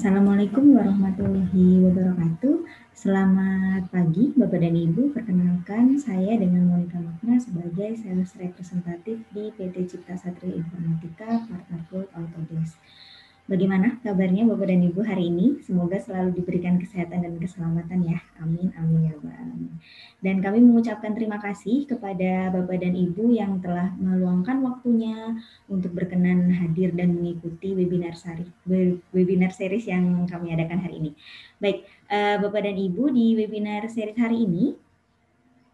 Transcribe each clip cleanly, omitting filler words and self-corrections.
Assalamualaikum warahmatullahi wabarakatuh. Selamat pagi Bapak dan Ibu. Perkenalkan saya dengan Monica Magna sebagai sales representatif di PT Cipta Satria Informatika Partner Gold Autodesk. Bagaimana kabarnya Bapak dan Ibu hari ini? Semoga selalu diberikan kesehatan dan keselamatan ya. Amin, amin ya Rabbal Alamin. Dan kami mengucapkan terima kasih kepada Bapak dan Ibu yang telah meluangkan waktunya untuk berkenan hadir dan mengikuti webinar series yang kami adakan hari ini. Baik, Bapak dan Ibu, di webinar series hari ini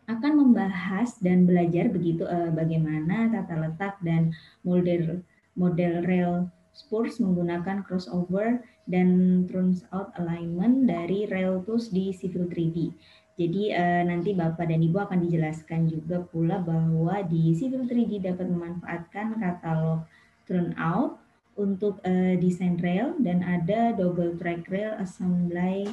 akan membahas dan belajar begitu bagaimana tata letak dan model rail spurs menggunakan crossover dan turnout alignment dari rail tools di Civil 3D. Jadi nanti Bapak dan Ibu akan dijelaskan juga pula bahwa di Civil 3D dapat memanfaatkan katalog turnout untuk desain rail dan ada double track rail assembly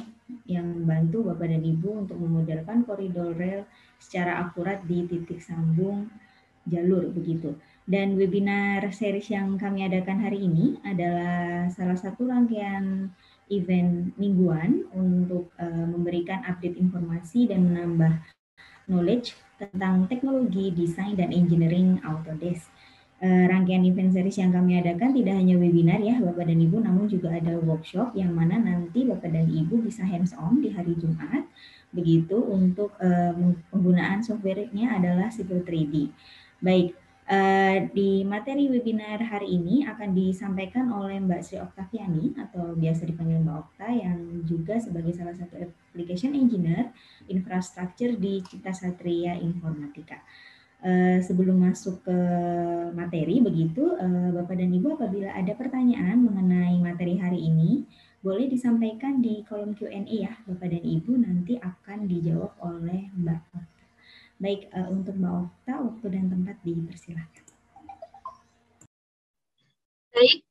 yang membantu Bapak dan Ibu untuk memodelkan koridor rail secara akurat di titik sambung jalur begitu. Dan webinar series yang kami adakan hari ini adalah salah satu rangkaian event mingguan untuk memberikan update informasi dan menambah knowledge tentang teknologi, desain, dan engineering Autodesk. Rangkaian event series yang kami adakan tidak hanya webinar ya Bapak dan Ibu, namun juga ada workshop yang mana nanti Bapak dan Ibu bisa hands-on di hari Jumat. Begitu untuk penggunaan software-nya adalah Civil 3D. Baik, di materi webinar hari ini akan disampaikan oleh Mbak Sri Oktaviani atau biasa dipanggil Mbak Okta yang juga sebagai salah satu application engineer infrastruktur di Cipta Satria Informatika. Sebelum masuk ke materi begitu, Bapak dan Ibu apabila ada pertanyaan mengenai materi hari ini, boleh disampaikan di kolom Q&A ya Bapak dan Ibu, nanti akan dijawab oleh Mbak Okta. Baik, untuk Mbak Okta, waktu dan tempat dipersilakan. Baik,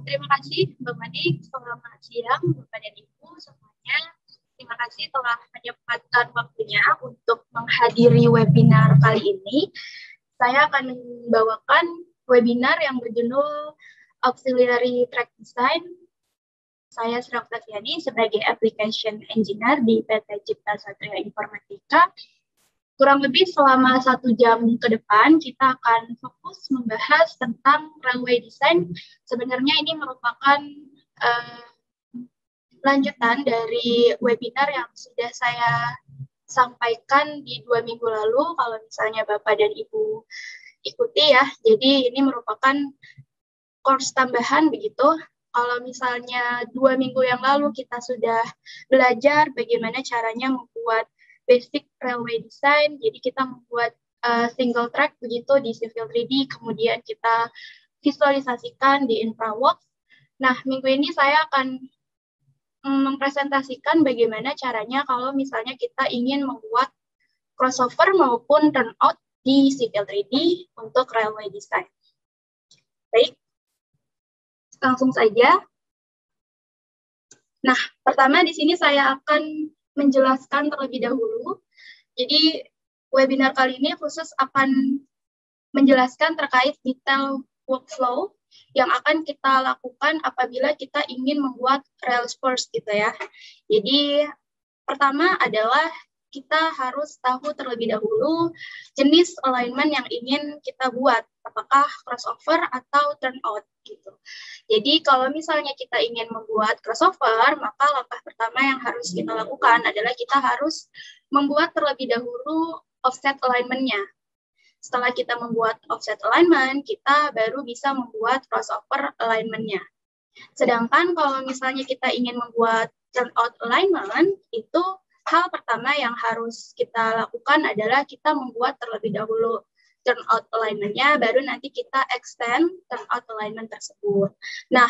terima kasih Mbak Madi. Selamat siang Bapak dan Ibu semuanya. Terima kasih telah menyempatkan waktunya untuk menghadiri webinar kali ini. Saya akan membawakan webinar yang berjudul Auxiliary Track Design. Saya Sri Oktaviani sebagai Application Engineer di PT Cipta Satria Informatika. Kurang lebih selama 1 jam ke depan, kita akan fokus membahas tentang railway design. Sebenarnya ini merupakan lanjutan dari webinar yang sudah saya sampaikan di 2 minggu lalu, kalau misalnya Bapak dan Ibu ikuti ya. Jadi ini merupakan course tambahan begitu. Kalau misalnya 2 minggu yang lalu kita sudah belajar bagaimana caranya membuat basic railway design, jadi kita membuat single track begitu di Civil 3D, kemudian kita visualisasikan di InfraWorks. Nah, minggu ini saya akan mempresentasikan bagaimana caranya kalau misalnya kita ingin membuat crossover maupun turnout di Civil 3D untuk railway design. Baik, langsung saja. Nah, pertama di sini saya akan menjelaskan terlebih dahulu. Jadi webinar kali ini khusus akan menjelaskan terkait detail workflow yang akan kita lakukan apabila kita ingin membuat rail spurs gitu ya. Jadi pertama adalah kita harus tahu terlebih dahulu jenis alignment yang ingin kita buat, apakah crossover atau turnout gitu. Jadi kalau misalnya kita ingin membuat crossover, maka langkah pertama yang harus kita lakukan adalah kita harus membuat terlebih dahulu offset alignment-nya. Setelah kita membuat offset alignment, kita baru bisa membuat crossover alignment-nya. Sedangkan kalau misalnya kita ingin membuat turnout alignment, itu hal pertama yang harus kita lakukan adalah kita membuat terlebih dahulu turnout alignment-nya, baru nanti kita extend turnout alignment tersebut. Nah,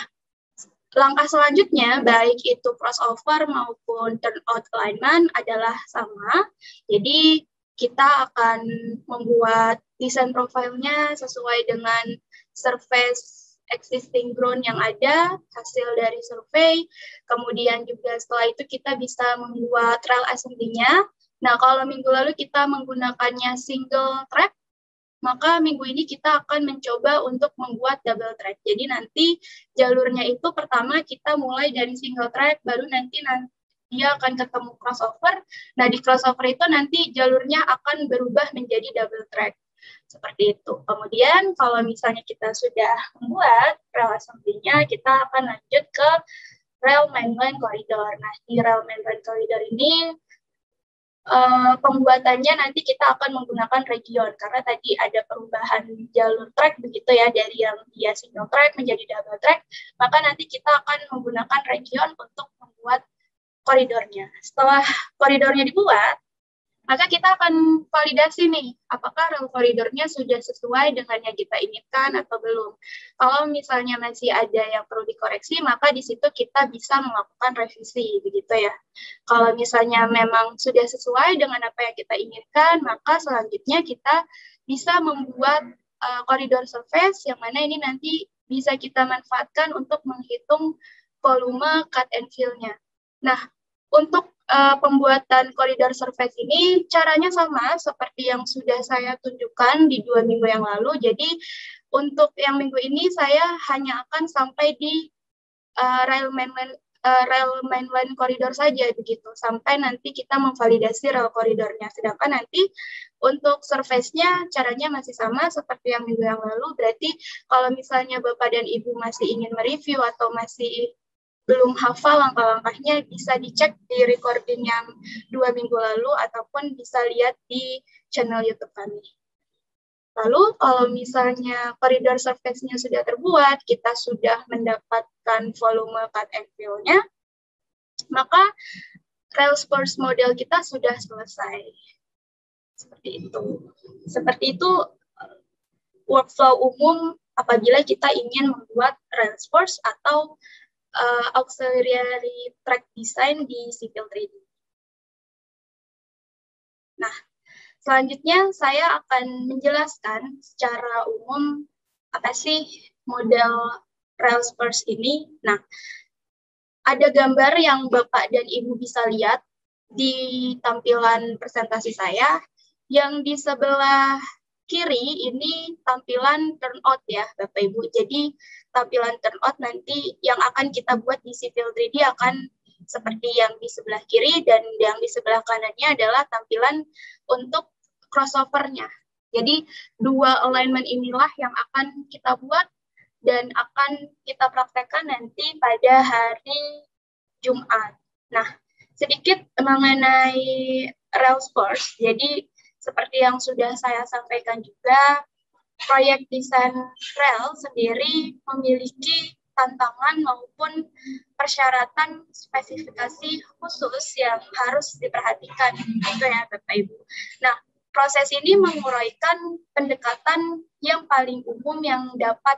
langkah selanjutnya, baik itu crossover maupun turnout alignment adalah sama. Jadi, kita akan membuat desain profilnya sesuai dengan surface existing ground yang ada, hasil dari survei. Kemudian juga setelah itu kita bisa membuat rail assembly-nya. Nah, kalau minggu lalu kita menggunakannya single track, maka minggu ini kita akan mencoba untuk membuat double track. Jadi nanti jalurnya itu pertama kita mulai dari single track, baru nanti dia akan ketemu crossover. Nah, di crossover itu nanti jalurnya akan berubah menjadi double track. Seperti itu. Kemudian kalau misalnya kita sudah membuat rel assembly-nya, kita akan lanjut ke rel mainline corridor. Nah, di rel mainline corridor ini pembuatannya nanti kita akan menggunakan region karena tadi ada perubahan jalur track begitu ya, dari yang dia single track menjadi double track, maka nanti kita akan menggunakan region untuk membuat koridornya. Setelah koridornya dibuat, maka kita akan validasi nih, apakah rel koridornya sudah sesuai dengan yang kita inginkan atau belum. Kalau misalnya masih ada yang perlu dikoreksi, maka di situ kita bisa melakukan revisi, begitu ya. Kalau misalnya memang sudah sesuai dengan apa yang kita inginkan, maka selanjutnya kita bisa membuat koridor surface, yang mana ini nanti bisa kita manfaatkan untuk menghitung volume cut and fill-nya. Nah, untuk pembuatan koridor surface ini caranya sama seperti yang sudah saya tunjukkan di 2 minggu yang lalu. Jadi untuk yang minggu ini saya hanya akan sampai di rel mainline koridor saja begitu, sampai nanti kita memvalidasi rel koridornya. Sedangkan nanti untuk surface-nya caranya masih sama seperti yang minggu yang lalu. Berarti kalau misalnya Bapak dan Ibu masih ingin mereview atau masih belum hafal langkah-langkahnya, bisa dicek di recording yang 2 minggu lalu ataupun bisa lihat di channel YouTube kami. Lalu kalau misalnya koridor surface-nya sudah terbuat, kita sudah mendapatkan volume cut and fill-nya, maka rail spurs model kita sudah selesai. Seperti itu workflow umum apabila kita ingin membuat rail spurs atau auxiliary track design di Civil 3D. Nah, selanjutnya saya akan menjelaskan secara umum apa sih model rail spurs ini. Nah, ada gambar yang Bapak dan Ibu bisa lihat di tampilan presentasi saya. Yang di sebelah kiri ini tampilan turnout ya Bapak Ibu. Jadi tampilan turnout nanti yang akan kita buat di Civil 3D akan seperti yang di sebelah kiri, dan yang di sebelah kanannya adalah tampilan untuk crossover-nya. Jadi dua alignment inilah yang akan kita buat dan akan kita praktekkan nanti pada hari Jumat. Nah, sedikit mengenai rail spurs. Jadi seperti yang sudah saya sampaikan juga, proyek desain rel sendiri memiliki tantangan maupun persyaratan spesifikasi khusus yang harus diperhatikan, gitu ya Bapak Ibu. Nah, proses ini menguraikan pendekatan yang paling umum yang dapat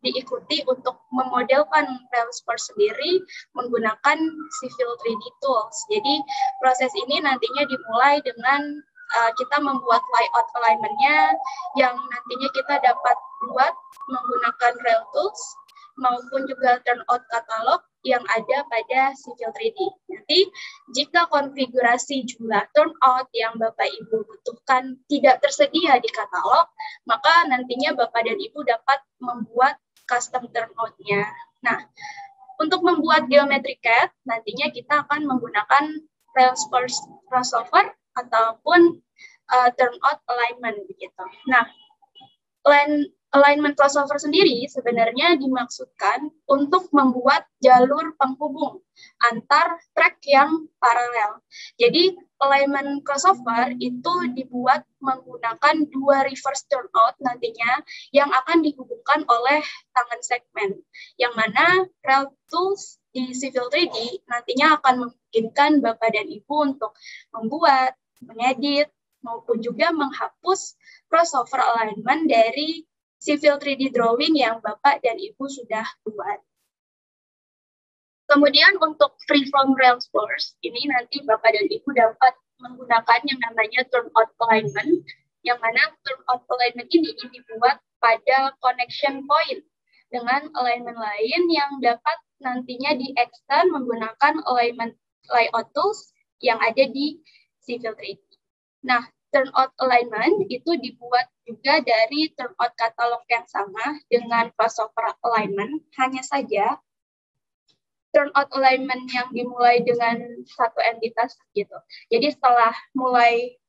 diikuti untuk memodelkan rail spurs sendiri menggunakan Civil 3D tools. Jadi proses ini nantinya dimulai dengan kita membuat layout alignment-nya yang nantinya kita dapat buat menggunakan rail tools maupun juga turnout katalog yang ada pada Civil 3D. Nanti jika konfigurasi jumlah turnout yang Bapak Ibu butuhkan tidak tersedia di katalog, maka nantinya Bapak dan Ibu dapat membuat custom turnout-nya. Nah, untuk membuat geometry CAD, nantinya kita akan menggunakan rail spurs crossover ataupun turnout alignment begitu. Nah, alignment crossover sendiri sebenarnya dimaksudkan untuk membuat jalur penghubung antar track yang paralel. Jadi alignment crossover itu dibuat menggunakan dua reverse turnout nantinya yang akan dihubungkan oleh tangan segmen, yang mana rail tools di Civil 3D nantinya akan memungkinkan Bapak dan Ibu untuk membuat, mengedit, maupun juga menghapus crossover alignment dari Civil 3D drawing yang Bapak dan Ibu sudah buat. Kemudian untuk freeform rail spurs, ini nanti Bapak dan Ibu dapat menggunakan yang namanya turnout alignment, yang mana turnout alignment ini dibuat pada connection point dengan alignment lain yang dapat nantinya di-extend menggunakan alignment layout tools yang ada di Civil 3D. Nah, turnout alignment itu dibuat juga dari turnout katalog yang sama dengan crossover alignment, hanya saja turnout alignment yang dimulai dengan satu entitas gitu. Jadi setelah mulai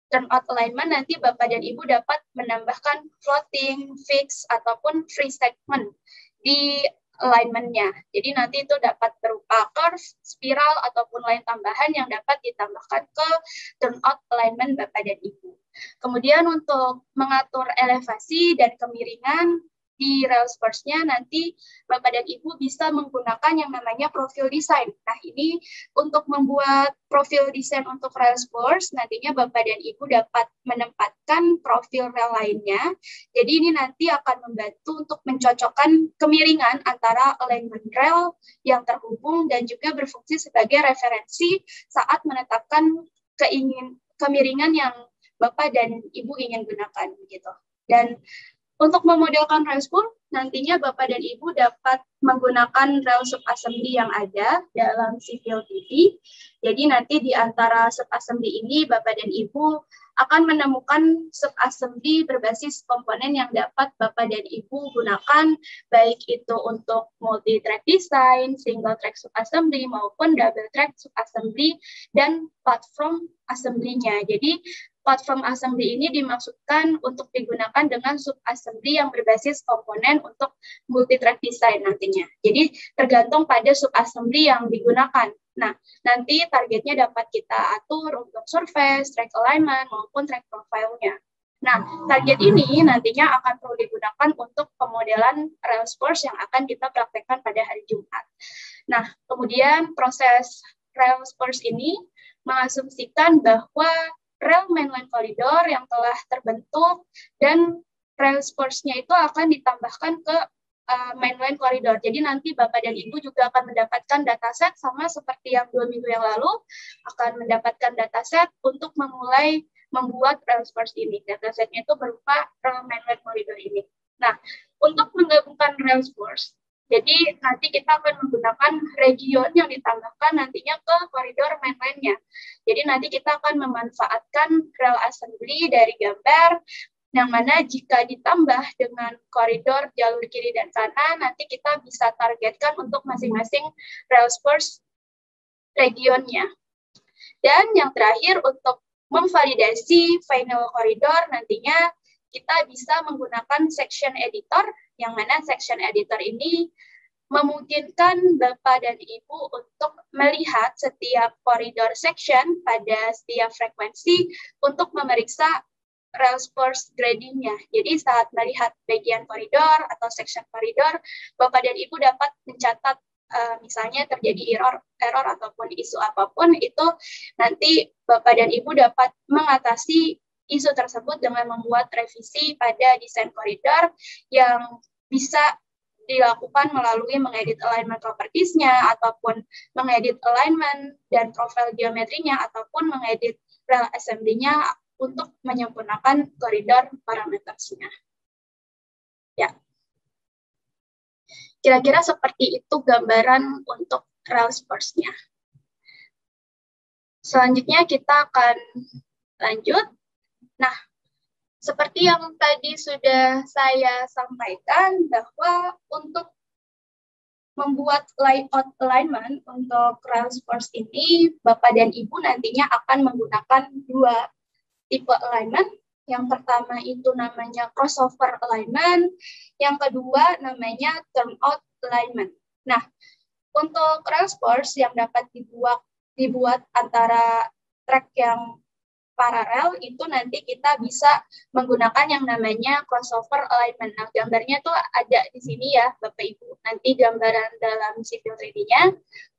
turnout alignment, nanti Bapak dan Ibu dapat menambahkan floating, fix, ataupun free segment di alignment-nya. Jadi nanti itu dapat berupa curve, spiral, ataupun line tambahan yang dapat ditambahkan ke turnout alignment Bapak dan Ibu. Kemudian untuk mengatur elevasi dan kemiringan di Railsforce-nya nanti Bapak dan Ibu bisa menggunakan yang namanya profil design. Nah, ini untuk membuat profil desain untuk Railsforce, nantinya Bapak dan Ibu dapat menempatkan profil rel lainnya. Jadi ini nanti akan membantu untuk mencocokkan kemiringan antara alignment rel yang terhubung dan juga berfungsi sebagai referensi saat menetapkan kemiringan yang Bapak dan Ibu ingin gunakan gitu. Dan untuk memodelkan Railspool, nantinya Bapak dan Ibu dapat menggunakan rel subassembly yang ada dalam Civil TV. Jadi nanti di antara subassembly ini, Bapak dan Ibu akan menemukan subassembly berbasis komponen yang dapat Bapak dan Ibu gunakan, baik itu untuk multi-track design, single track subassembly, maupun double track subassembly, dan platform assembly-nya. Jadi platform assembly ini dimaksudkan untuk digunakan dengan subassembly yang berbasis komponen untuk multi-track design nantinya. Jadi tergantung pada subassembly yang digunakan. Nah, nanti targetnya dapat kita atur untuk surface, track alignment, maupun track profile-nya. Nah, target ini nantinya akan perlu digunakan untuk pemodelan Railsforce yang akan kita praktekkan pada hari Jumat. Nah, kemudian proses Railsforce ini mengasumsikan bahwa rel mainline koridor yang telah terbentuk dan Railsforce-nya itu akan ditambahkan ke mainline koridor. Jadi nanti Bapak dan Ibu juga akan mendapatkan dataset sama seperti yang 2 minggu yang lalu, akan mendapatkan dataset untuk memulai membuat Railsforce ini. Datasetnya itu berupa rel mainline koridor ini. Nah, untuk menggabungkan Railsforce, jadi nanti kita akan menggunakan region yang ditambahkan nantinya ke koridor mainline-nya. Jadi nanti kita akan memanfaatkan rel assembly dari gambar, yang mana jika ditambah dengan koridor jalur kiri dan kanan, nanti kita bisa targetkan untuk masing-masing Railsforce regionnya. Dan yang terakhir, untuk memvalidasi final koridor, nantinya kita bisa menggunakan section editor, yang mana section editor ini memungkinkan Bapak dan Ibu untuk melihat setiap koridor section pada setiap frekuensi untuk memeriksa Railsforce gradingnya. Jadi saat melihat bagian koridor atau section koridor, Bapak dan Ibu dapat mencatat misalnya terjadi error ataupun isu apapun, itu nanti Bapak dan Ibu dapat mengatasi isu tersebut dengan membuat revisi pada desain koridor yang bisa dilakukan melalui mengedit alignment properties-nya, ataupun mengedit alignment dan profil geometrinya, ataupun mengedit rel assembly-nya untuk menyempurnakan koridor parametersnya. Ya. Kira-kira seperti itu gambaran untuk Railsforce-nya. Selanjutnya kita akan lanjut. Nah, seperti yang tadi sudah saya sampaikan, bahwa untuk membuat layout alignment untuk Railsforce ini, Bapak dan Ibu nantinya akan menggunakan 2 tipe alignment. Yang pertama itu namanya crossover alignment, yang kedua namanya turnout alignment. Nah, untuk Railsforce yang dapat dibuat antara track yang paralel, itu nanti kita bisa menggunakan yang namanya crossover alignment. Nah, gambarnya tuh ada di sini ya, Bapak Ibu. Nanti gambaran dalam Civil 3D-nya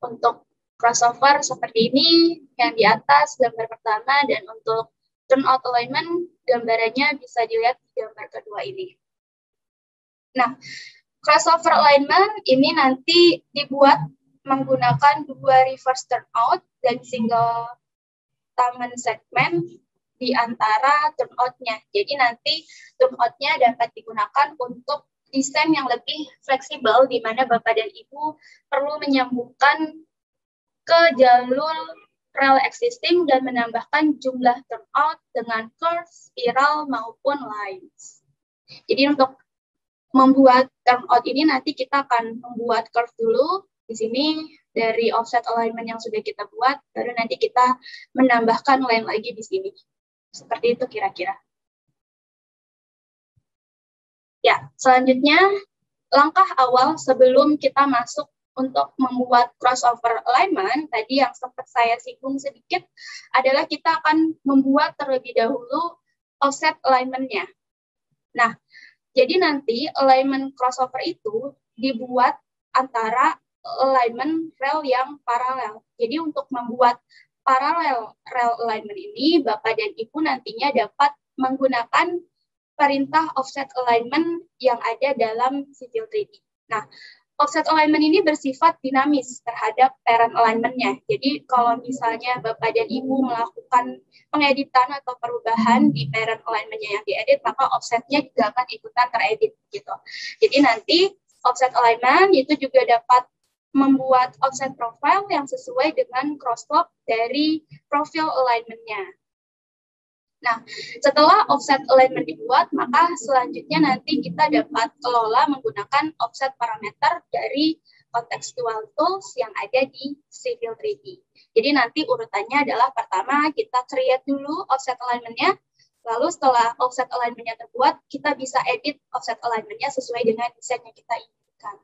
untuk crossover seperti ini, yang di atas gambar pertama, dan untuk turnout alignment gambarannya bisa dilihat di gambar kedua ini. Nah, crossover alignment ini nanti dibuat menggunakan 2 reverse turnout dan single taman segmen di antara turnout-nya. Jadi nanti turnout-nya dapat digunakan untuk desain yang lebih fleksibel, di mana Bapak dan Ibu perlu menyambungkan ke jalur rel existing dan menambahkan jumlah turnout dengan curve, spiral, maupun lines. Jadi untuk membuat turnout ini nanti kita akan membuat curve dulu di sini dari offset alignment yang sudah kita buat, baru nanti kita menambahkan line lagi di sini. Seperti itu kira-kira. Ya, selanjutnya langkah awal sebelum kita masuk untuk membuat crossover alignment, tadi yang sempat saya singgung sedikit, adalah kita akan membuat terlebih dahulu offset alignment-nya. Nah, jadi nanti alignment crossover itu dibuat antara alignment rel yang paralel. Jadi untuk membuat paralel rel alignment ini, Bapak dan Ibu nantinya dapat menggunakan perintah offset alignment yang ada dalam Civil 3D. Nah, offset alignment ini bersifat dinamis terhadap parent alignment-nya. Jadi kalau misalnya Bapak dan Ibu melakukan pengeditan atau perubahan di parent alignment-nya yang diedit, maka offset-nya juga akan ikutan teredit gitu. Jadi nanti offset alignment itu juga dapat membuat offset profile yang sesuai dengan crosswalk dari profil alignment-nya. Nah, setelah offset alignment dibuat, maka selanjutnya nanti kita dapat kelola menggunakan offset parameter dari contextual tools yang ada di Civil 3D. Jadi nanti urutannya adalah pertama kita create dulu offset alignment-nya, lalu setelah offset alignment-nya terbuat, kita bisa edit offset alignment-nya sesuai dengan desain yang kita inginkan.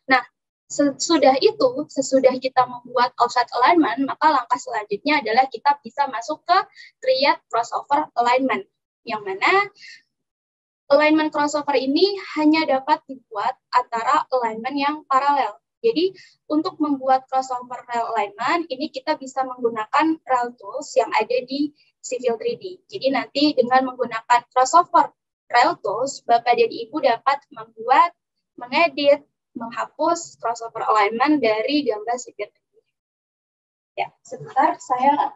Nah, sesudah kita membuat offset alignment, maka langkah selanjutnya adalah kita bisa masuk ke create crossover alignment, yang mana alignment crossover ini hanya dapat dibuat antara alignment yang paralel. Jadi untuk membuat crossover rel alignment ini kita bisa menggunakan rel tools yang ada di Civil 3D. Jadi nanti dengan menggunakan crossover rel tools, Bapak dan Ibu dapat membuat, mengedit, menghapus crossover alignment dari gambar Civil 3D. Ya, sebentar saya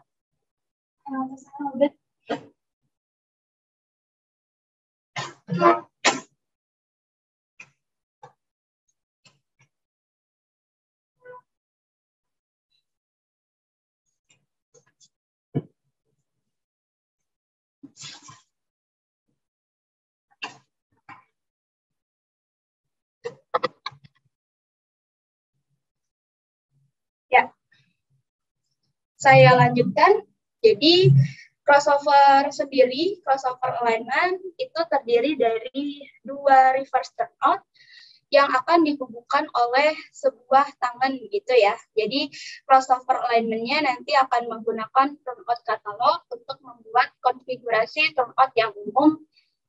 ya, saya lanjutkan. Jadi crossover sendiri, crossover alignment itu terdiri dari dua reverse turnout yang akan dihubungkan oleh sebuah tangan gitu ya. Jadi crossover alignment-nya nanti akan menggunakan turnout catalog untuk membuat konfigurasi turnout yang umum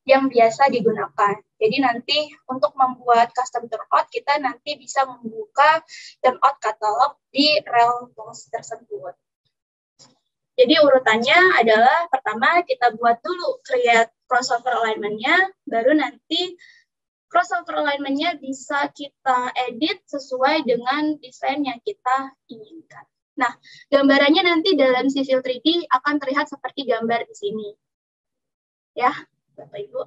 yang biasa digunakan. Jadi nanti untuk membuat custom turnout, kita nanti bisa membuka turnout catalog di rel tools tersebut. Jadi urutannya adalah pertama kita buat dulu create crossover alignment-nya, baru nanti crossover alignment-nya bisa kita edit sesuai dengan desain yang kita inginkan. Nah, gambarannya nanti dalam Civil 3D akan terlihat seperti gambar di sini. Ya, Bapak Ibu.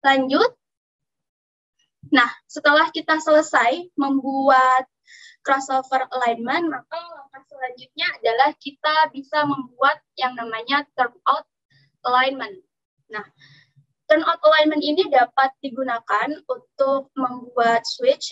Lanjut. Nah, setelah kita selesai membuat crossover alignment, maka langkah selanjutnya adalah kita bisa membuat yang namanya turnout alignment. Nah, turnout alignment ini dapat digunakan untuk membuat switch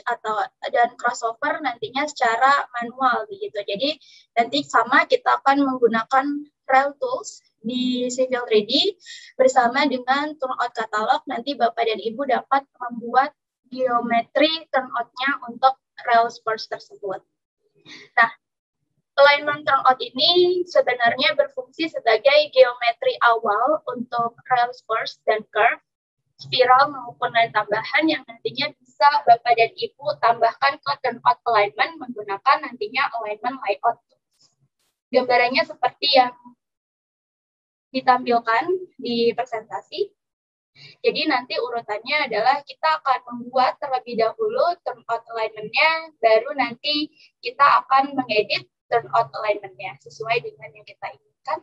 dan crossover nantinya secara manual begitu. Jadi nanti sama kita akan menggunakan rel tools di Civil 3D bersama dengan turnout catalog. Nanti Bapak dan Ibu dapat membuat geometri turnout-nya untuk rel spurs tersebut. Nah, alignment turnout ini sebenarnya berfungsi sebagai geometri awal untuk rel spurs dan curve, spiral maupun line tambahan yang nantinya bisa Bapak dan Ibu tambahkan ke turnout alignment menggunakan nantinya alignment layout. Gambarannya seperti yang ditampilkan di presentasi. Jadi nanti urutannya adalah kita akan membuat terlebih dahulu turnout alignment-nya, baru nanti kita akan mengedit turnout alignment-nya sesuai dengan yang kita inginkan.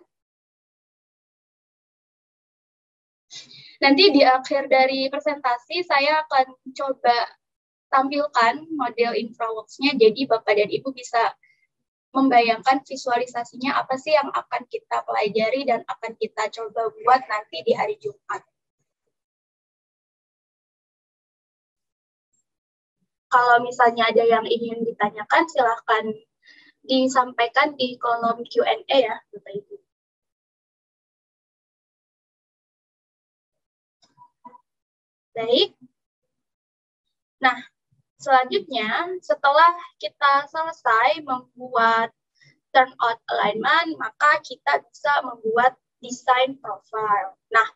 Nanti di akhir dari presentasi saya akan coba tampilkan model InfraWorks-nya, jadi Bapak dan Ibu bisa membayangkan visualisasinya apa sih yang akan kita pelajari dan akan kita coba buat nanti di hari Jumat. Kalau misalnya ada yang ingin ditanyakan, silahkan disampaikan di kolom Q&A ya, Bapak Ibu. Baik. Nah, selanjutnya setelah kita selesai membuat turnout alignment, maka kita bisa membuat desain profile. Nah,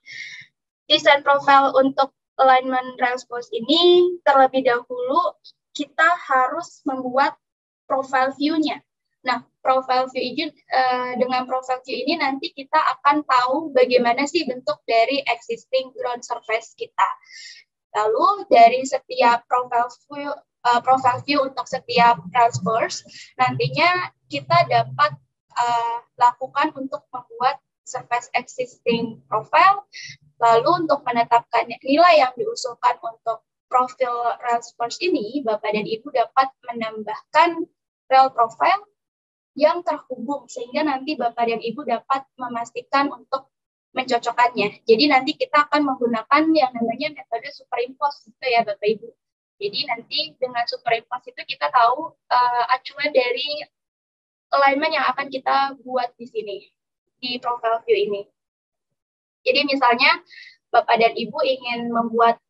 desain profile untuk alignment Rails ini terlebih dahulu kita harus membuat profile view-nya. Nah, profile view ini, dengan profile view ini nanti kita akan tahu bagaimana sih bentuk dari existing ground surface kita. Lalu dari setiap profile view untuk setiap Rails nantinya kita dapat lakukan untuk membuat surface existing profile. Lalu untuk menetapkan nilai yang diusulkan untuk profil Rails ini, Bapak dan Ibu dapat menambahkan rel profile yang terhubung, sehingga nanti Bapak dan Ibu dapat memastikan untuk mencocokkannya. Jadi nanti kita akan menggunakan yang namanya metode superimpose, gitu ya Bapak Ibu. Jadi nanti dengan superimpose itu kita tahu acuan dari alignment yang akan kita buat di sini, di profile view ini. Jadi misalnya Bapak dan Ibu ingin membuat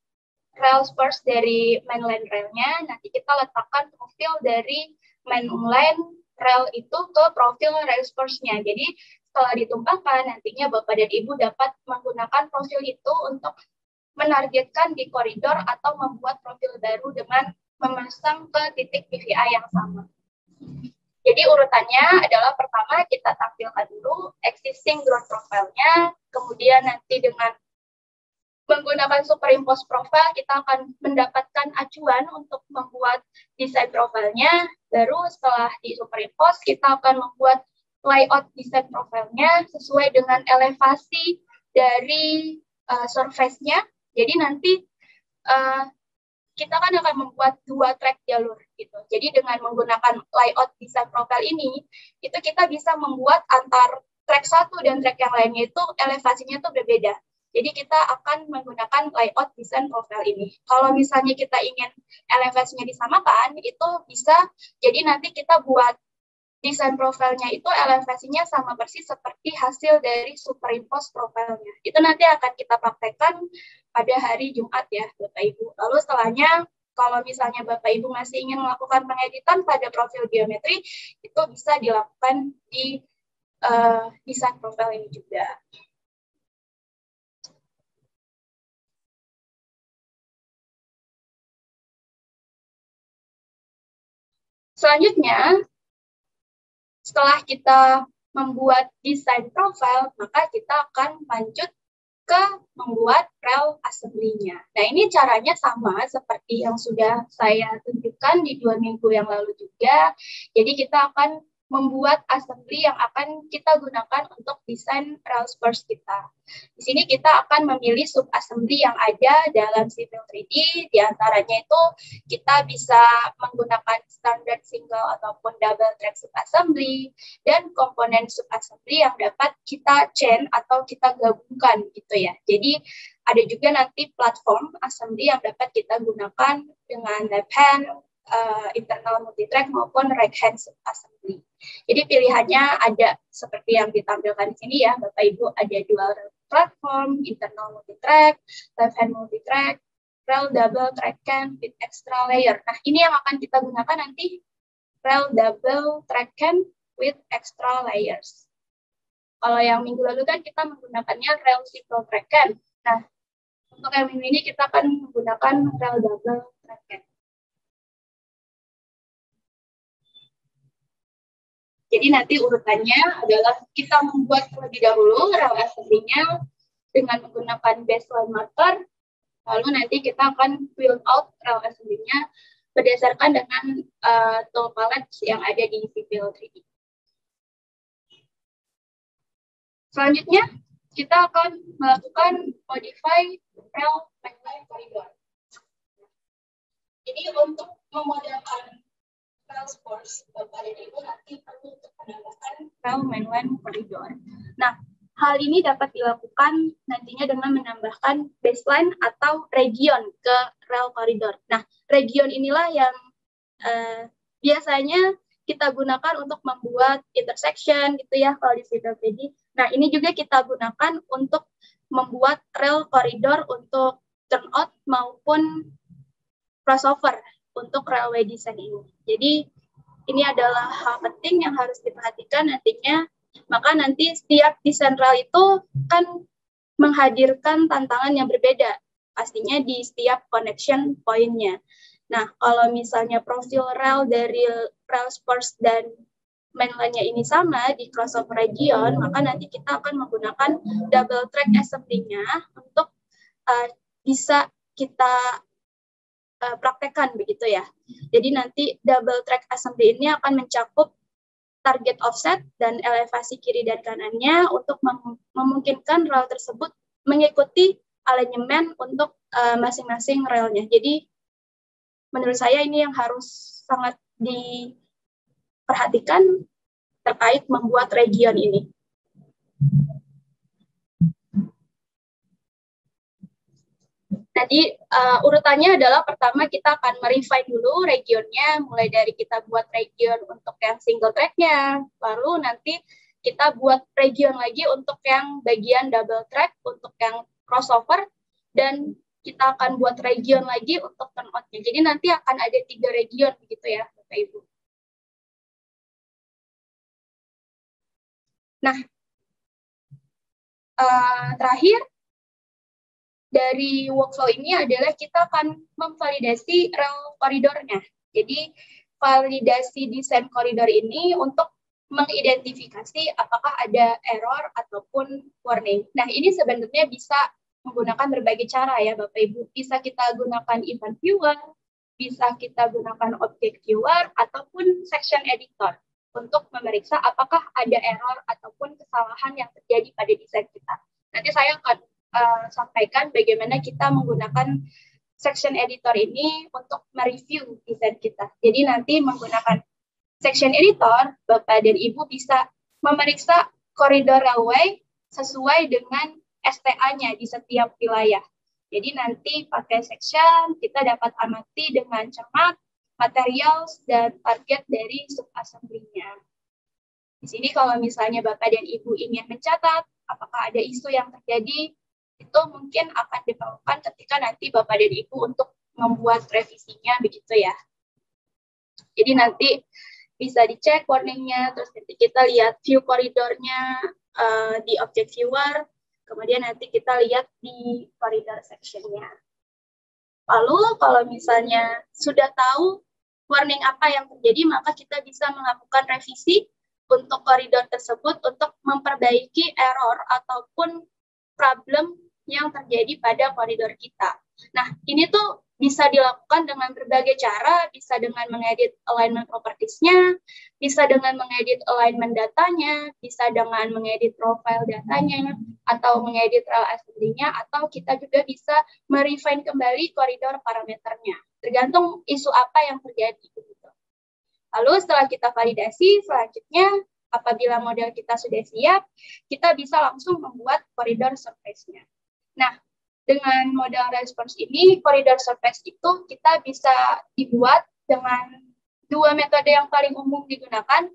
Rails dari mainline railnya, nanti kita letakkan profil dari mainline rail itu ke profil Rails nya. Jadi setelah ditumpahkan, nantinya Bapak dan Ibu dapat menggunakan profil itu untuk menargetkan di koridor atau membuat profil baru dengan memasang ke titik PVI yang sama. Jadi urutannya adalah pertama kita tampilkan dulu existing ground profile-nya, kemudian nanti dengan menggunakan superimpose profile kita akan mendapatkan acuan untuk membuat desain profilnya. Baru setelah di superimpose kita akan membuat layout desain profilnya sesuai dengan elevasi dari surface-nya. Jadi nanti kita kan akan membuat 2 track jalur gitu. Jadi dengan menggunakan layout desain profile ini, itu kita bisa membuat antar track satu dan track yang lainnya itu elevasinya itu berbeda. Jadi kita akan menggunakan layout desain profile ini. Kalau misalnya kita ingin elevasinya disamakan, itu bisa jadi nanti kita buat desain profilnya itu elevasinya sama persis seperti hasil dari superimpose profilnya. Itu nanti akan kita praktekkan pada hari Jumat ya, Bapak Ibu. Lalu setelahnya, kalau misalnya Bapak Ibu masih ingin melakukan pengeditan pada profil geometri, itu bisa dilakukan di desain profil ini juga. Selanjutnya, setelah kita membuat desain profile, maka kita akan lanjut ke membuat rel assembly-nya. Nah, ini caranya sama seperti yang sudah saya tunjukkan di 2 minggu yang lalu juga. Jadi kita akan membuat assembly yang akan kita gunakan untuk desain Rails kita. Di sini kita akan memilih sub-assembly yang ada dalam Civil 3D, di antaranya itu kita bisa menggunakan standar single ataupun double track sub-assembly, dan komponen sub-assembly yang dapat kita chain atau kita gabungkan gitu ya. Jadi ada juga nanti platform assembly yang dapat kita gunakan dengan left hand, internal multitrack maupun right hand assembly. Jadi pilihannya ada seperti yang ditampilkan di sini ya, Bapak Ibu, ada dual platform, internal multitrack, left hand multitrack, rel double trackcan with extra layer. Nah, ini yang akan kita gunakan nanti, rel double trackcan with extra layers. Kalau yang minggu lalu kan kita menggunakannya rel single trackcan. Nah, untuk yang minggu ini kita akan menggunakan rel double trackcan. Jadi nanti urutannya adalah kita membuat terlebih dahulu rel assembly-nya dengan menggunakan baseline marker, lalu nanti kita akan build out rel assembly-nya berdasarkan dengan tool palette yang ada di Civil 3D. Selanjutnya, kita akan melakukan modify rel mainline corridor. Jadi untuk memodelkan rail spurs, Bapak dan Ibu nanti perlu untuk menambahkan rail mainline corridor. Nah, hal ini dapat dilakukan nantinya dengan menambahkan baseline atau region ke rail corridor. Nah, region inilah yang biasanya kita gunakan untuk membuat intersection gitu ya kalau di civil 3D. Nah, ini juga kita gunakan untuk membuat rail corridor untuk turnout maupun crossover untuk railway design ini. Jadi ini adalah hal penting yang harus diperhatikan nantinya. Maka nanti setiap desain rail itu kan menghadirkan tantangan yang berbeda, pastinya di setiap connection point-nya. Nah, kalau misalnya profil rel dari rail spurs dan mainline-nya ini sama di crossover region, maka nanti kita akan menggunakan double track assembly-nya untuk bisa kita praktekkan begitu ya. Jadi nanti double track assembly ini akan mencakup target offset dan elevasi kiri dan kanannya untuk memungkinkan rel tersebut mengikuti alignment untuk masing-masing relnya. Jadi menurut saya ini yang harus sangat diperhatikan terkait membuat region ini. Jadi urutannya adalah pertama kita akan merefine dulu regionnya, mulai dari kita buat region untuk yang single track-nya, lalu nanti kita buat region lagi untuk yang bagian double track, untuk yang crossover, dan kita akan buat region lagi untuk turnout-nya. Jadi nanti akan ada 3 region begitu ya, Bapak Ibu. Nah, terakhir, dari workflow ini adalah kita akan memvalidasi rel koridornya. Jadi validasi desain koridor ini untuk mengidentifikasi apakah ada error ataupun warning. Nah, ini sebenarnya bisa menggunakan berbagai cara ya Bapak Ibu. Bisa kita gunakan event viewer, bisa kita gunakan object viewer, ataupun section editor untuk memeriksa apakah ada error ataupun kesalahan yang terjadi pada desain kita. Nanti saya akan sampaikan bagaimana kita menggunakan section editor ini untuk mereview desain kita. Jadi nanti menggunakan section editor, Bapak dan Ibu bisa memeriksa koridor railway sesuai dengan STA-nya di setiap wilayah. Jadi nanti pakai section, kita dapat amati dengan cermat materials dan target dari sub-assembly-nya. Di sini kalau misalnya Bapak dan Ibu ingin mencatat apakah ada isu yang terjadi, itu mungkin akan diperlukan ketika nanti Bapak dan Ibu untuk membuat revisinya begitu ya. Jadi nanti bisa dicek warningnya, terus nanti kita lihat view koridornya di object viewer, kemudian nanti kita lihat di koridor sectionnya. Lalu kalau misalnya sudah tahu warning apa yang terjadi, maka kita bisa melakukan revisi untuk koridor tersebut untuk memperbaiki error ataupun problem yang terjadi pada koridor kita. Nah, ini tuh bisa dilakukan dengan berbagai cara, bisa dengan mengedit alignment properties-nya, bisa dengan mengedit alignment datanya, bisa dengan mengedit profile datanya, atau mengedit rel assembly-nya, atau kita juga bisa merefine kembali koridor parameternya, tergantung isu apa yang terjadi. Lalu setelah kita validasi, selanjutnya apabila model kita sudah siap, kita bisa langsung membuat koridor surface-nya. Nah, dengan model response ini, koridor surface itu kita bisa dibuat dengan 2 metode yang paling umum digunakan,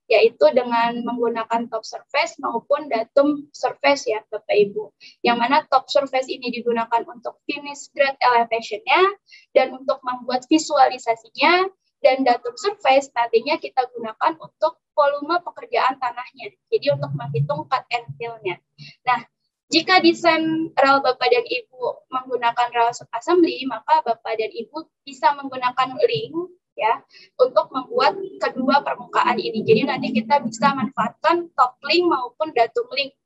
yaitu dengan menggunakan top surface maupun datum surface ya, Bapak Ibu. Yang mana top surface ini digunakan untuk finish grade elevation-nya dan untuk membuat visualisasinya, dan datum surface nantinya kita gunakan untuk volume pekerjaan tanahnya. Jadi untuk menghitung cut and fill-nya. Nah, jika desain rel Bapak dan Ibu menggunakan rel sub-assembly, maka Bapak dan Ibu bisa menggunakan link ya untuk membuat kedua permukaan ini. Jadi nanti kita bisa manfaatkan top link maupun datum link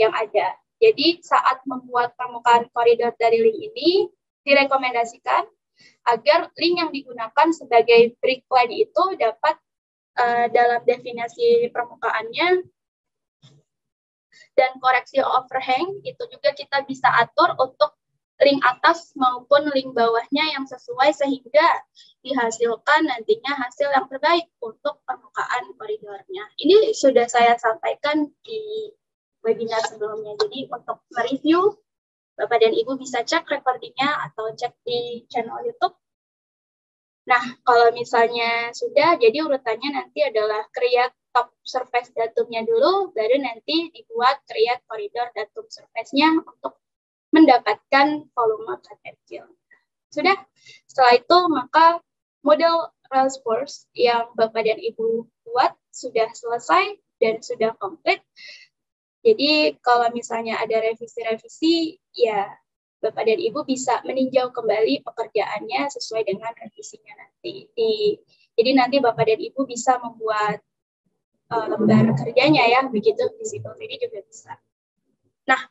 yang ada. Jadi saat membuat permukaan koridor dari link ini direkomendasikan agar link yang digunakan sebagai brick line itu dapat dalam definisi permukaannya dan koreksi overhang itu juga kita bisa atur untuk link atas maupun link bawahnya yang sesuai sehingga dihasilkan nantinya hasil yang terbaik untuk permukaan koridornya. Ini sudah saya sampaikan di webinar sebelumnya. Jadi untuk mereview, Bapak dan Ibu bisa cek recordingnya atau cek di channel YouTube. Nah, kalau misalnya sudah, jadi urutannya nanti adalah create top surface datumnya dulu, baru nanti dibuat create koridor datum surface-nya untuk mendapatkan volume kecil. Sudah, setelah itu maka model Rails force yang Bapak dan Ibu buat sudah selesai dan sudah komplit. Jadi kalau misalnya ada revisi-revisi, ya Bapak dan Ibu bisa meninjau kembali pekerjaannya sesuai dengan revisinya nanti. Jadi nanti Bapak dan Ibu bisa membuat lembar kerjanya ya, begitu di Civil 3D juga bisa. Nah,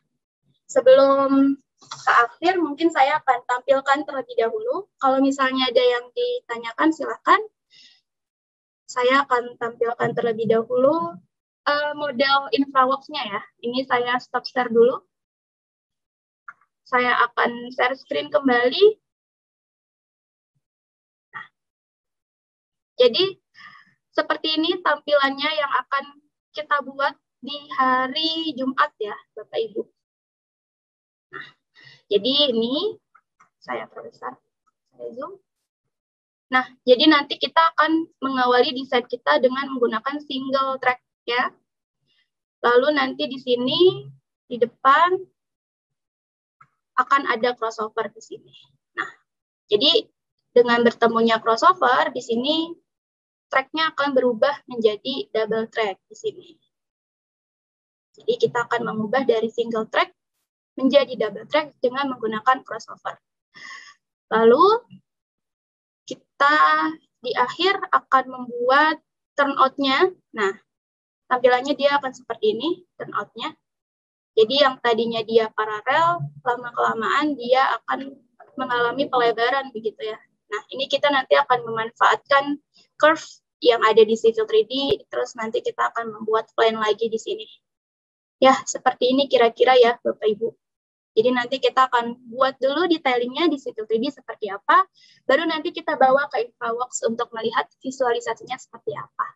sebelum ke akhir, mungkin saya akan tampilkan terlebih dahulu. Kalau misalnya ada yang ditanyakan, silakan. Saya akan tampilkan terlebih dahulu model InfraWorks-nya ya. Ini saya stop share dulu. Saya akan share screen kembali. Nah, jadi, seperti ini tampilannya yang akan kita buat di hari Jumat ya, Bapak Ibu. Nah, jadi ini saya perbesar, saya zoom. Nah, jadi nanti kita akan mengawali desain kita dengan menggunakan single track ya. Lalu nanti di sini di depan akan ada crossover di sini. Nah, jadi dengan bertemunya crossover di sini track-nya akan berubah menjadi double track di sini. Jadi kita akan mengubah dari single track menjadi double track dengan menggunakan crossover. Lalu kita di akhir akan membuat turnout-nya. Nah, tampilannya dia akan seperti ini, turnout-nya. Jadi yang tadinya dia paralel, lama-kelamaan dia akan mengalami pelebaran begitu ya. Nah, ini kita nanti akan memanfaatkan curve yang ada di Civil 3D, terus nanti kita akan membuat plane lagi di sini. Ya, seperti ini kira-kira ya, Bapak Ibu. Jadi nanti kita akan buat dulu detailingnya di Civil 3D seperti apa, baru nanti kita bawa ke InfraWorks untuk melihat visualisasinya seperti apa.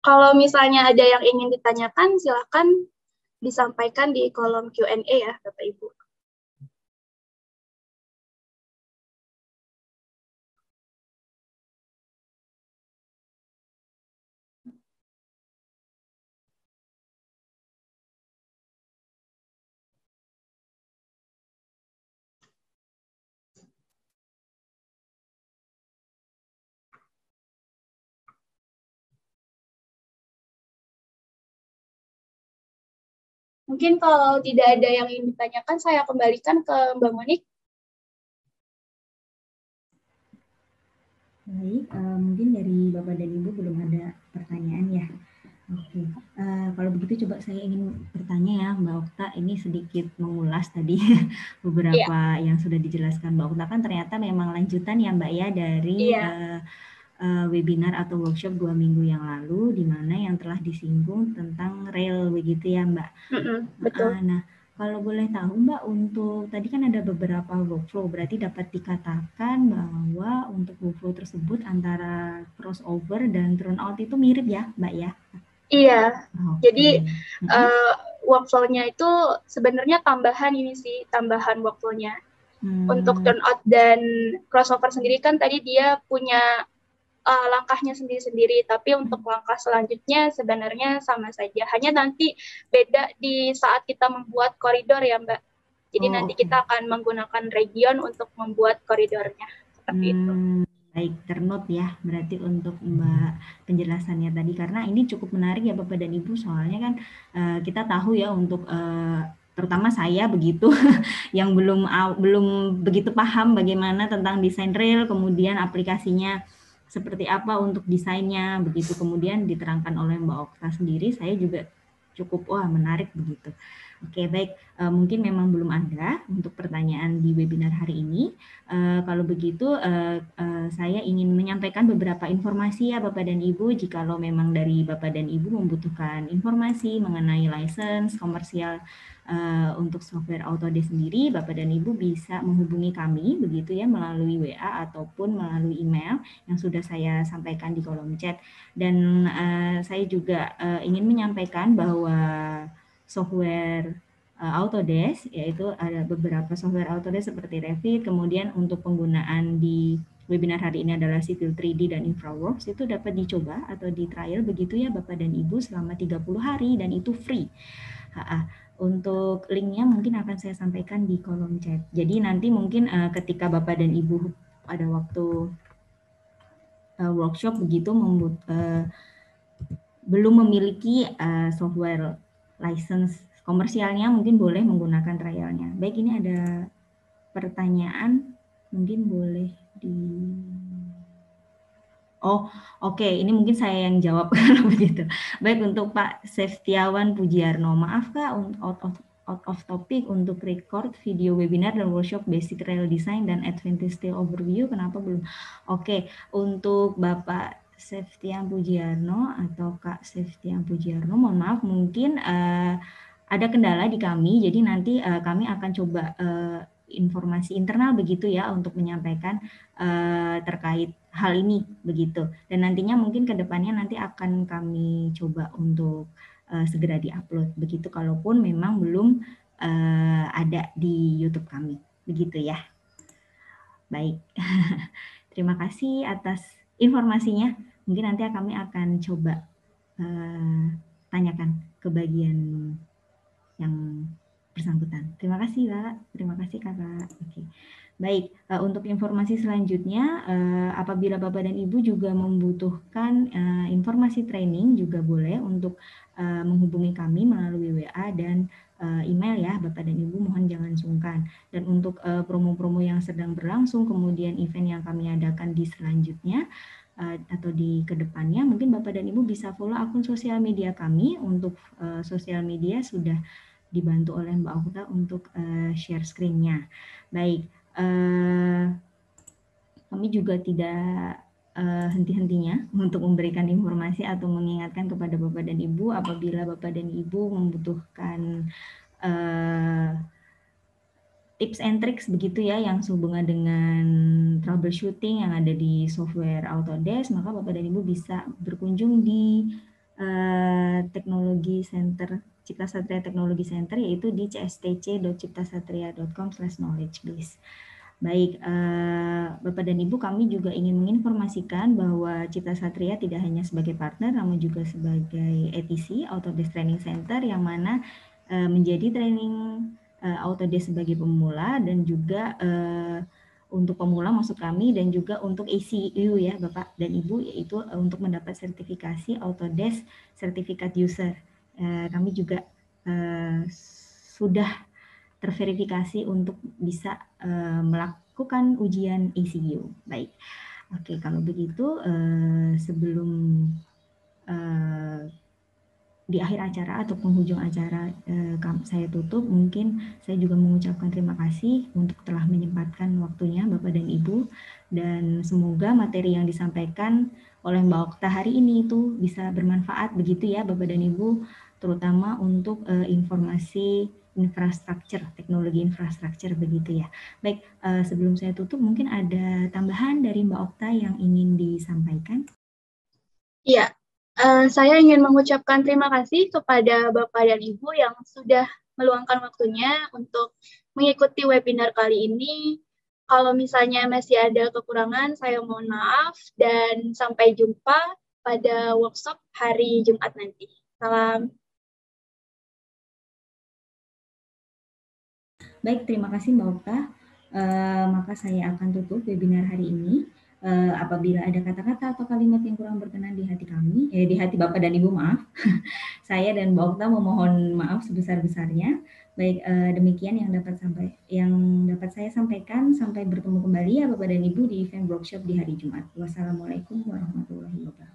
Kalau misalnya ada yang ingin ditanyakan, silakan disampaikan di kolom Q&A ya, Bapak Ibu. Mungkin kalau tidak ada yang ingin ditanyakan, saya kembalikan ke Mbak Monik. Baik, mungkin dari Bapak dan Ibu belum ada pertanyaan ya. Oke, kalau begitu coba saya ingin bertanya ya Mbak Okta, ini sedikit mengulas tadi beberapa yang sudah dijelaskan Mbak Okta, kan ternyata memang lanjutan ya Mbak ya dari webinar atau workshop 2 minggu yang lalu, di mana yang telah disinggung tentang rail begitu ya Mbak. Betul. Nah, kalau boleh tahu Mbak, untuk tadi kan ada beberapa workflow, berarti dapat dikatakan bahwa untuk workflow tersebut antara crossover dan turnout itu mirip ya Mbak ya? Iya, jadi workflow-nya itu sebenarnya tambahan ini sih, tambahan workflow-nya. Untuk turnout dan crossover sendiri kan tadi dia punya langkahnya sendiri-sendiri, tapi untuk langkah selanjutnya sebenarnya sama saja. Hanya nanti beda di saat kita membuat koridor ya Mbak. Jadi nanti kita akan menggunakan region untuk membuat koridornya, seperti itu. Baik, ternot ya berarti untuk Mbak penjelasannya tadi, karena ini cukup menarik ya Bapak dan Ibu, soalnya kan kita tahu ya untuk terutama saya begitu yang belum begitu paham bagaimana tentang desain rail, kemudian aplikasinya seperti apa untuk desainnya begitu, kemudian diterangkan oleh Mbak Okta sendiri, saya juga cukup menarik begitu. Oke, baik. Mungkin memang belum ada untuk pertanyaan di webinar hari ini. Kalau begitu, saya ingin menyampaikan beberapa informasi ya Bapak dan Ibu. Jikalau memang dari Bapak dan Ibu membutuhkan informasi mengenai license komersial untuk software Autodesk sendiri, Bapak dan Ibu bisa menghubungi kami begitu ya melalui WA ataupun melalui email yang sudah saya sampaikan di kolom chat. Dan saya juga ingin menyampaikan bahwa software Autodesk, yaitu ada beberapa software Autodesk seperti Revit, kemudian untuk penggunaan di webinar hari ini adalah Civil 3D dan InfraWorks, itu dapat dicoba atau di trial begitu ya Bapak dan Ibu selama 30 hari dan itu free. Untuk linknya mungkin akan saya sampaikan di kolom chat. Jadi nanti mungkin ketika Bapak dan Ibu pada waktu workshop begitu belum memiliki software license komersialnya, mungkin boleh menggunakan trialnya. Baik, ini ada pertanyaan, mungkin boleh di... Oh, oke, ini mungkin saya yang jawab kalau begitu. Baik, untuk Pak Seftiawan Pujiarno, maaf Kak, out of topic untuk record video webinar dan workshop basic rail design dan advanced steel overview, kenapa belum? Oke, untuk Bapak Seftian Pujiarno atau Kak Seftian Pujiarno, mohon maaf mungkin ada kendala di kami, jadi nanti kami akan coba informasi internal begitu ya untuk menyampaikan terkait hal ini begitu. Dan nantinya mungkin ke depannya nanti akan kami coba untuk segera diupload begitu kalaupun memang belum ada di YouTube kami. Begitu ya. Baik. Terima kasih atas informasinya. Mungkin nanti kami akan coba tanyakan ke bagian yang bersangkutan. Terima kasih, Pak. Terima kasih, Kakak. Oke. Baik, untuk informasi selanjutnya, apabila Bapak dan Ibu juga membutuhkan informasi training, juga boleh untuk menghubungi kami melalui WA dan email ya, Bapak dan Ibu, mohon jangan sungkan. Dan untuk promo-promo yang sedang berlangsung, kemudian event yang kami adakan di selanjutnya, atau di kedepannya, mungkin Bapak dan Ibu bisa follow akun sosial media kami. Untuk sosial media sudah dibantu oleh Mbak Okta untuk share screen-nya. Baik, kami juga tidak henti-hentinya untuk memberikan informasi atau mengingatkan kepada Bapak dan Ibu apabila Bapak dan Ibu membutuhkan tips and tricks begitu ya yang sehubungan dengan troubleshooting yang ada di software Autodesk, maka Bapak dan Ibu bisa berkunjung di Teknologi Center Cipta Satria Teknologi Center, yaitu di cstc.ciptasatria.com/knowledge-base. Baik, Bapak dan Ibu, kami juga ingin menginformasikan bahwa Cipta Satria tidak hanya sebagai partner, namun juga sebagai ATC, Autodesk Training Center, yang mana menjadi training Autodesk sebagai pemula dan juga untuk pemula maksud kami dan juga untuk ACU ya Bapak dan Ibu, yaitu untuk mendapat sertifikasi Autodesk Certificate User. Kami juga sudah terverifikasi untuk bisa melakukan ujian ACU. Baik, oke, kalau begitu sebelum di akhir acara atau penghujung acara saya tutup, mungkin saya juga mengucapkan terima kasih untuk telah menyempatkan waktunya Bapak dan Ibu, dan semoga materi yang disampaikan oleh Mbak Okta hari ini itu bisa bermanfaat begitu ya Bapak dan Ibu, terutama untuk informasi infrastruktur, teknologi infrastruktur begitu ya. Baik, sebelum saya tutup mungkin ada tambahan dari Mbak Okta yang ingin disampaikan. Iya, saya ingin mengucapkan terima kasih kepada Bapak dan Ibu yang sudah meluangkan waktunya untuk mengikuti webinar kali ini. Kalau misalnya masih ada kekurangan, saya mohon maaf dan sampai jumpa pada workshop hari Jumat nanti. Salam. Baik, terima kasih Mbak Okta. Maka saya akan tutup webinar hari ini. Apabila ada kata-kata atau kalimat yang kurang berkenan di hati kami, di hati Bapak dan Ibu, maaf. Saya dan Mbak Okta memohon maaf sebesar-besarnya. Baik, demikian yang dapat saya sampaikan. Sampai bertemu kembali ya Bapak dan Ibu di event workshop di hari Jumat. Wassalamualaikum warahmatullahi wabarakatuh.